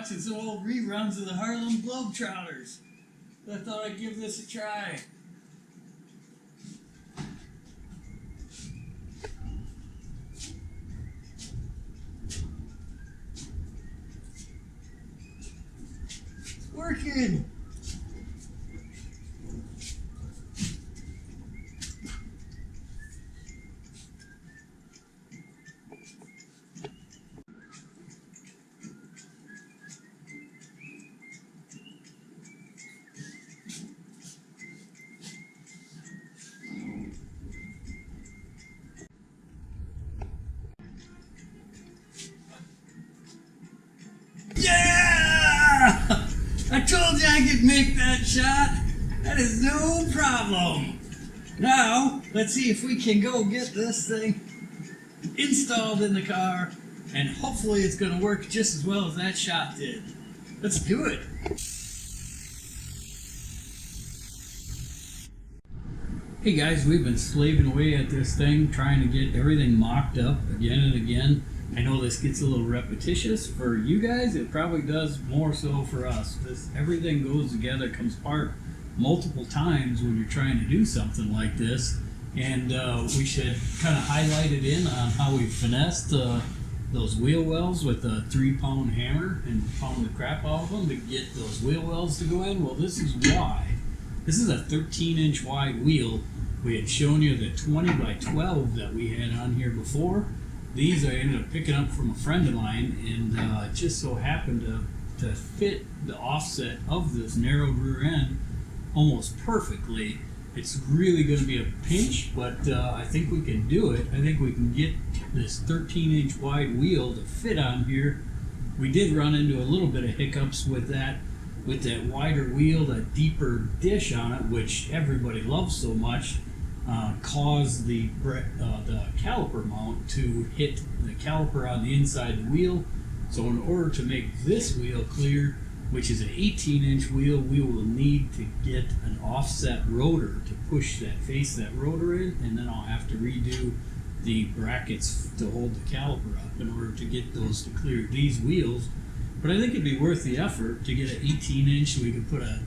watching some old reruns of the Harlem Globetrotters. I thought I'd give this a try. It's working! Yeah! I told you I could make that shot. That is no problem. Now, let's see if we can go get this thing installed in the car, and hopefully it's going to work just as well as that shot did. Let's do it. Hey guys, we've been slaving away at this thing, trying to get everything mocked up again and again. I know this gets a little repetitious for you guys. It probably does more so for us. Everything goes together, comes apart multiple times when you're trying to do something like this. And we should kind of highlight it in on how we finessed those wheel wells with a 3-pound hammer and pound the crap out of them to get those wheel wells to go in. Well, this is why. This is a 13-inch wide wheel. We had shown you the 20 by 12 that we had on here before. These I ended up picking up from a friend of mine, and it just so happened to fit the offset of this narrowed rear end almost perfectly. It's really going to be a pinch, but I think we can do it. I think we can get this 13-inch wide wheel to fit on here. We did run into a little bit of hiccups with that wider wheel, that deeper dish on it, which everybody loves so much. Caused the caliper mount to hit the caliper on the inside of the wheel. So in order to make this wheel clear, which is an 18-inch wheel, we will need to get an offset rotor to face that rotor in, and then I'll have to redo the brackets to hold the caliper up in order to get those to clear these wheels. But I think it'd be worth the effort to get an 18-inch. We could put a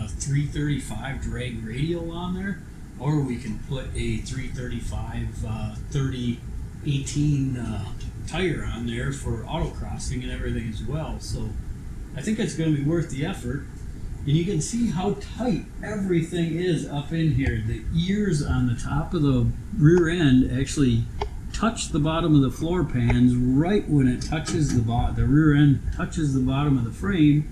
335 drag radial on there, or we can put a 335 30-18 tire on there for autocrossing and everything as well. So I think it's going to be worth the effort. And you can see how tight everything is up in here. The ears on the top of the rear end actually touch the bottom of the floor pans right when it touches the rear end touches the bottom of the frame.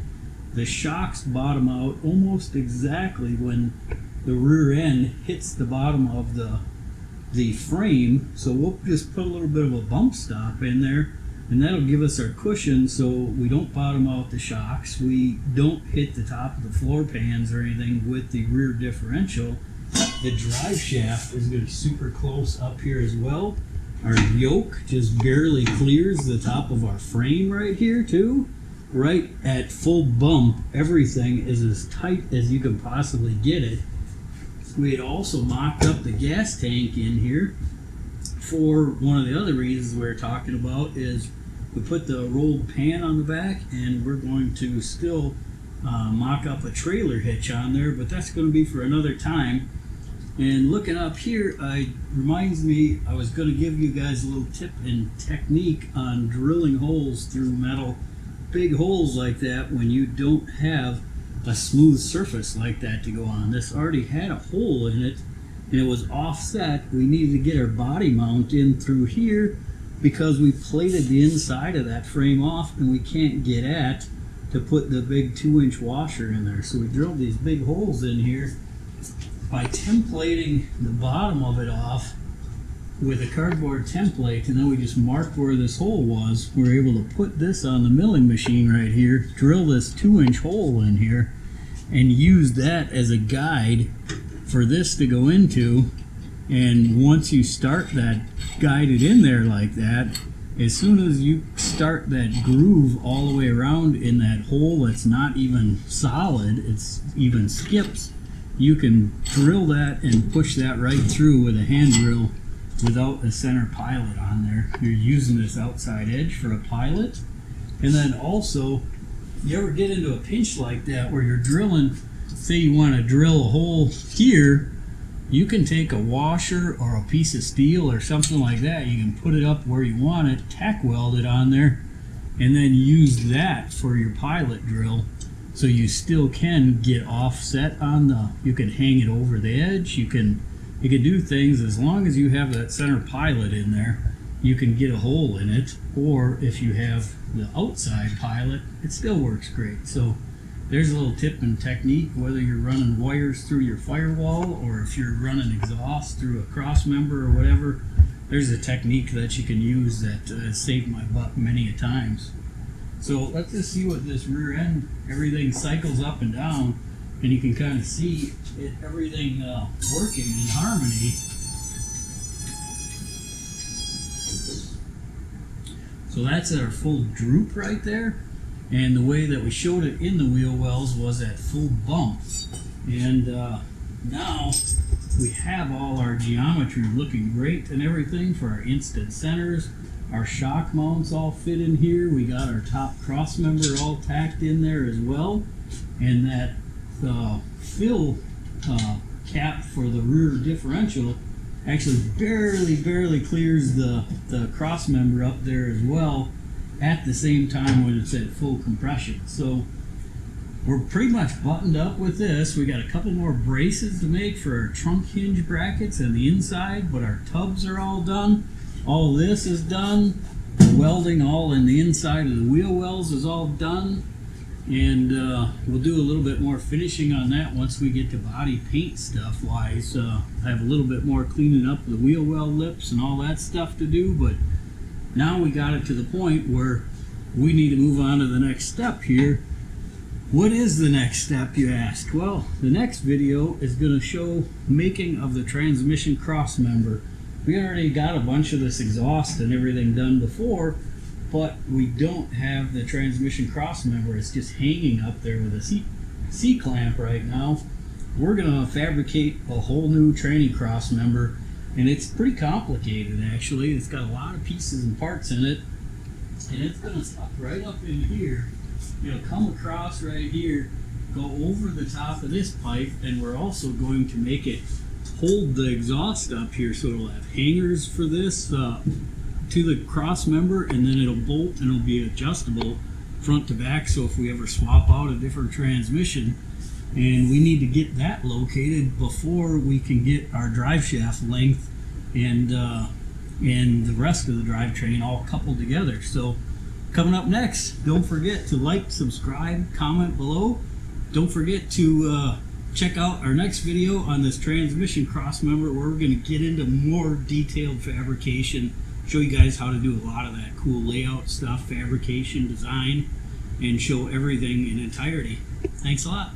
The shocks bottom out almost exactly when the rear end hits the bottom of the frame. So we'll just put a little bit of a bump stop in there, and that'll give us our cushion so we don't bottom out the shocks, we don't hit the top of the floor pans or anything with the rear differential. The drive shaft is going to be super close up here as well. Our yoke just barely clears the top of our frame right here too. Right at full bump, everything is as tight as you can possibly get it. We had also mocked up the gas tank in here for one of the other reasons we were talking about is we put the rolled pan on the back, and we're going to still mock up a trailer hitch on there, but that's going to be for another time. And looking up here, it reminds me I was going to give you guys a little tip and technique on drilling holes through metal, big holes like that when you don't have a smooth surface like that to go on. This already had a hole in it, and it was offset. We needed to get our body mount in through here because we plated the inside of that frame off, and we can't get at to put the big 2-inch washer in there. So we drilled these big holes in here. By templating the bottom of it off with a cardboard template, and then we just marked where this hole was, we were able to put this on the milling machine right here, drill this 2-inch hole in here, and use that as a guide for this to go into. And once you start that guided in there like that, as soon as you start that groove all the way around in that hole that's not even solid, it's even skips, you can drill that and push that right through with a hand drill without a center pilot on there. You're using this outside edge for a pilot. And then also you ever get into a pinch like that where you're drilling, say you want to drill a hole here, you can take a washer or a piece of steel or something like that. You can put it up where you want it, tack weld it on there, and then use that for your pilot drill. So you still can get offset on the, you can hang it over the edge, you can do things as long as you have that center pilot in there. You can get a hole in it, or if you have the outside pilot, it still works great. So there's a little tip and technique, whether you're running wires through your firewall or if you're running exhaust through a cross member or whatever. There's a technique that you can use that saved my butt many a times. So let's just see what this rear end, everything cycles up and down, and you can kind of see it, everything working in harmony. So that's our full droop right there, and the way that we showed it in the wheel wells was at full bump. And now we have all our geometry looking great and everything for our instant centers. Our shock mounts all fit in here. We got our top cross member all tacked in there as well, and that fill cap for the rear differential actually barely clears the cross member up there as well at the same time when it's at full compression. So we're pretty much buttoned up with this. We got a couple more braces to make for our trunk hinge brackets and the inside, but our tubs are all done. All this is done. The welding all in the inside of the wheel wells is all done. And we'll do a little bit more finishing on that once we get to body paint stuff wise. I have a little bit more cleaning up the wheel well lips and all that stuff to do, but now we got it to the point where we need to move on to the next step here. What is the next step, you ask? Well, the next video is going to show making of the transmission cross member. We already got a bunch of this exhaust and everything done before, but we don't have the transmission cross member. It's just hanging up there with a C-clamp right now. We're going to fabricate a whole new tranny cross member, and it's pretty complicated actually. It's got a lot of pieces and parts in it, and it's going to stop right up in here. It'll come across right here, go over the top of this pipe, and we're also going to make it hold the exhaust up here, so it'll have hangers for this to the cross member, and then it'll bolt and it'll be adjustable front to back, so if we ever swap out a different transmission. And we need to get that located before we can get our drive shaft length and the rest of the drivetrain all coupled together. So coming up next, don't forget to like, subscribe, comment below. Don't forget to check out our next video on this transmission cross member, where we're going to get into more detailed fabrication, show you guys how to do a lot of that cool layout stuff, fabrication, design, and show everything in entirety. Thanks a lot.